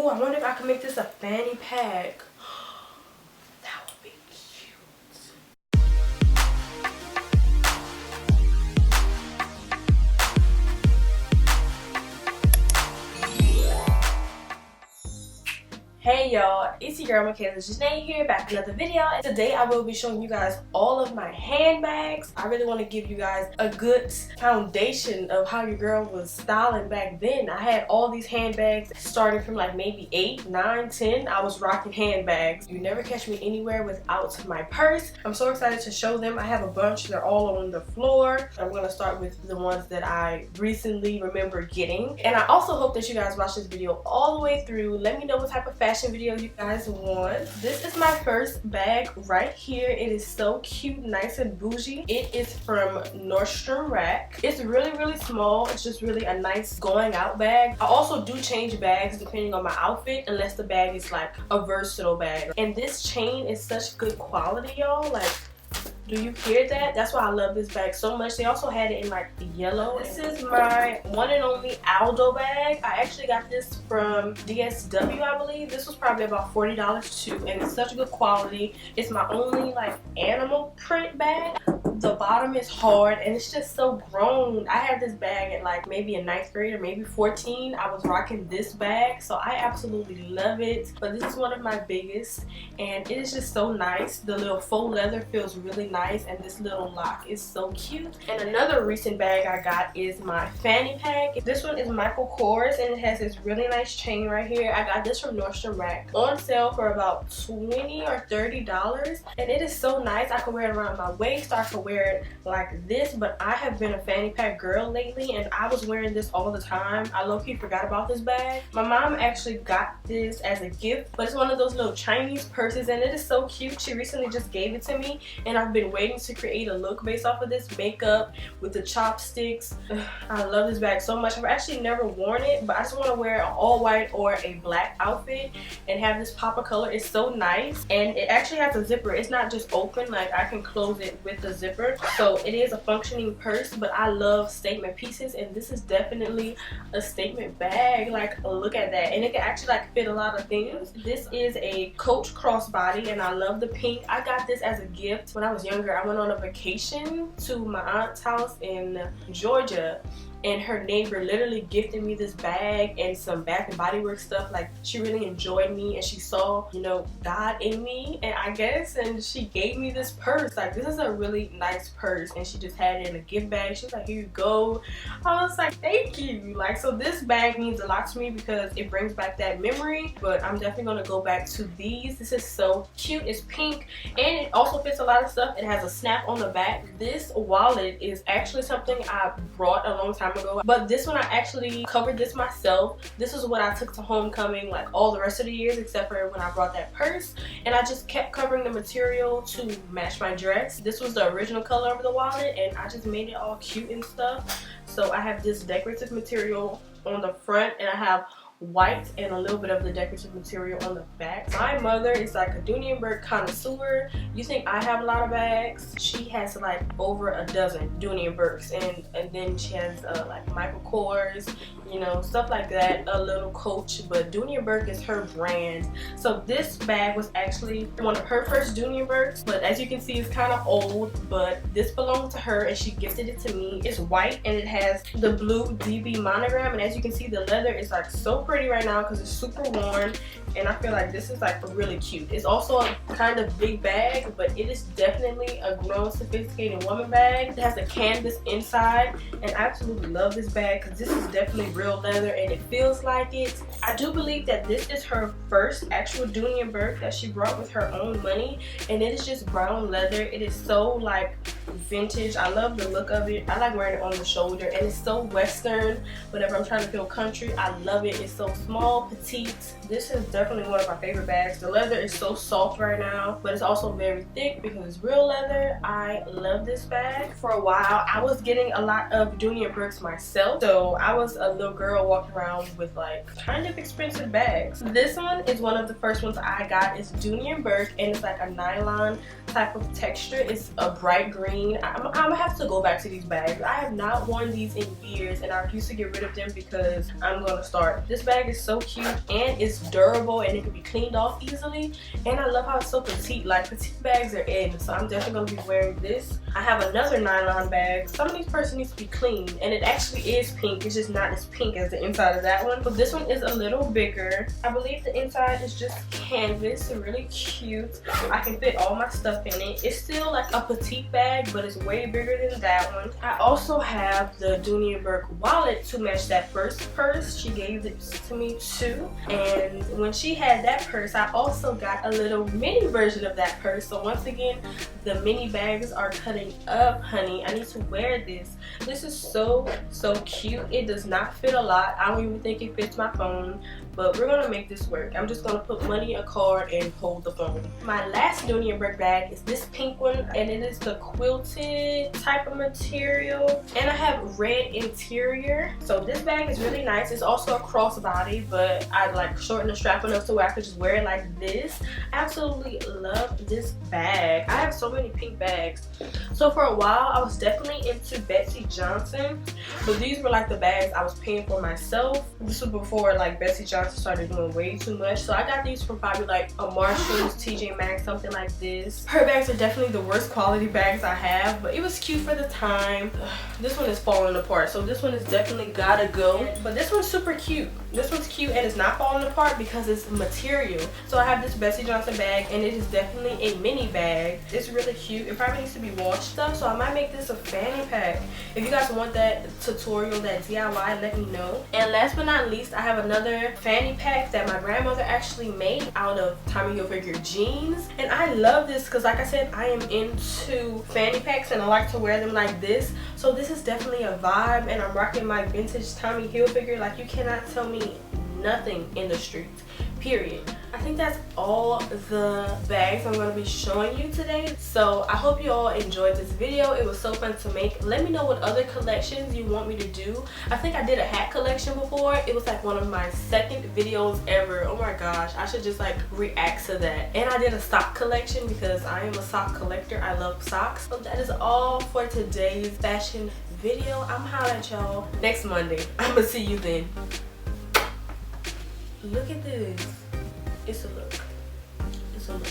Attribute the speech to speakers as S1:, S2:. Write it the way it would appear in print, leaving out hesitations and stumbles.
S1: Oh, I wonder if I can make this a fanny pack. That would be cute. Hey y'all, it's your girl Michaela Janae here, back with another video, and today I will be showing you guys all of my handbags. I really want to give you guys a good foundation of how your girl was styling back then. I had all these handbags starting from like maybe 8, 9, 10. I was rocking handbags. You never catch me anywhere without my purse. I'm so excited to show them. I have a bunch. They're all on the floor. I'm going to start with the ones that I recently remember getting. And I also hope that you guys watch this video all the way through. Let me know what type of fashion video you guys want. This is my first bag right here. It is so cute, nice and bougie. It is from Nordstrom Rack. It's really small. It's just really a nice going out bag. I also do change bags depending on my outfit, unless the bag is like a versatile bag. And this chain is such good quality, y'all. Like, do you hear that? That's why I love this bag so much. They also had it in like yellow. This is my one and only Aldo bag. I actually got this from DSW, I believe. This was probably about $40 too, and it's such good quality. It's my only like animal print bag. The bottom is hard and it's just so grown. I had this bag at like maybe in 9th grade or maybe 14. I was rocking this bag, so I absolutely love it. But this is one of my biggest, and it is just so nice. The little faux leather feels really nice, and this little lock is so cute. And another recent bag I got is my fanny pack. This one is Michael Kors, and it has this really nice chain right here. I got this from Nordstrom Rack on sale for about $20 or $30, and it is so nice. I can wear it around my waist, or I can wear it like this. But I have been a fanny pack girl lately, and I was wearing this all the time. I low-key forgot about this bag. My mom actually got this as a gift, but it's one of those little Chinese purses, and it is so cute. She recently just gave it to me, and I've been waiting to create a look based off of this. Makeup with the chopsticks. I love this bag so much. I've actually never worn it, but I just want to wear an all white or a black outfit and have this pop of color. It's so nice, and it actually has a zipper. It's not just open, like I can close it with the zipper. So it is a functioning purse. But I love statement pieces, and this is definitely a statement bag. Like, look at that. And it can actually like fit a lot of things. This is a Coach crossbody, and I love the pink. I got this as a gift when I was younger. I went on a vacation to my aunt's house in Georgia, and her neighbor literally gifted me this bag and some Bath and Body Works stuff. Like, she really enjoyed me, and she saw, you know, God in me, and I guess, and she gave me this purse. Like, this is a really nice purse, and she just had it in a gift bag. She was like, here you go. I was like, thank you. Like, so this bag means a lot to me because it brings back that memory. But I'm definitely gonna go back to these. This is so cute. It's pink, and it also fits a lot of stuff. It has a snap on the back. This wallet is actually something I brought a long time ago, but this one I actually covered this myself. This is what I took to homecoming like all the rest of the years, except for when I brought that purse, and I just kept covering the material to match my dress. This was the original color of the wallet, and I just made it all cute and stuff. So I have this decorative material on the front, and I have white and a little bit of the decorative material on the back. My mother is like a Dooney & Burke connoisseur. You think I have a lot of bags? She has like over a dozen Dooney & Burkes, and then she has like Michael Kors, you know, stuff like that, a little Coach, but Dooney & Burke is her brand. So this bag was actually one of her first Dooney & Burkes, but as you can see, it's kind of old, but this belonged to her and she gifted it to me. It's white, and it has the blue DB monogram, and as you can see, the leather is like so pretty right now because it's super worn, and I feel like this is like really cute. It's also a kind of big bag, but it is definitely a grown, sophisticated woman bag. It has a canvas inside, and I absolutely love this bag because this is definitely real leather, and it feels like it. I do believe that this is her first actual Dooney & Burke that she brought with her own money, and it is just brown leather. It is so like vintage. I love the look of it. I like wearing it on the shoulder, and it's so western. Whenever I'm trying to feel country, I love it. It's so small, petite. This is definitely one of my favorite bags. The leather is so soft right now, but it's also very thick because it's real leather. I love this bag. For a while, I was getting a lot of Dooney & Burkes myself, so I was a little girl walking around with like kind of expensive bags. This one is one of the first ones I got. It's Dooney & Burke, and it's like a nylon type of texture. It's a bright green, clean. I'm gonna have to go back to these bags. I have not worn these in years and I refuse to get rid of them because I'm gonna start. This bag is so cute and it's durable and it can be cleaned off easily. And I love how it's so petite. Like, petite bags are in, so I'm definitely gonna be wearing this. I have another nylon bag. Some of these purses needs to be clean, and it actually is pink. It's just not as pink as the inside of that one. But this one is a little bigger. I believe the inside is just canvas, really cute. I can fit all my stuff in it. It's still like a petite bag, but it's way bigger than that one. I also have the Dooney & Bourke wallet to match that first purse. She gave it to me too. And when she had that purse, I also got a little mini version of that purse. So once again, the mini bags are cutting up, honey. I need to wear this. This is so cute. It does not fit a lot. I don't even think it fits my phone, but we're gonna make this work. I'm just gonna put money, a card, and hold the phone. My last Dooney & Bourke bag is this pink one, and it is the quilted type of material, and I have red interior. So this bag is really nice. It's also a crossbody, but I like shorten the strap enough so I could just wear it like this. I absolutely love this bag. I have so many pink bags. So for a while I was definitely into Betsy Johnson, but these were like the bags I was paying for myself. This was before like Betsy Johnson started doing way too much, so I got these from probably like a Marshall's, TJ Maxx, something like this. Her bags are definitely the worst quality bags I have, but it was cute for the time. This one is falling apart, so this one is definitely gotta go. But this one's super cute. This one's cute and it's not falling apart because it's material. So I have this Betsy Johnson bag, and it is definitely a mini bag. It's really cute. It probably needs to be washed up, so I might make this a fanny pack. If you guys want that tutorial, that DIY, let me know. And last but not least, I have another fanny pack that my grandmother actually made out of Tommy Hilfiger jeans. And I love this because, like I said, I am into fanny packs and I like to wear them like this. So this is definitely a vibe, and I'm rocking my vintage Tommy Hilfiger. Like, you cannot tell me nothing in the streets, period. I think that's all the bags I'm going to be showing you today. So I hope you all enjoyed this video. It was so fun to make. Let me know what other collections you want me to do. I think I did a hat collection before. It was like one of my second videos ever. Oh my gosh, I should just like react to that. And I did a sock collection because I am a sock collector. I love socks. So that is all for today's fashion video. I'm holla at y'all next Monday. I'm gonna see you then. Look at this. It's a look. It's a look.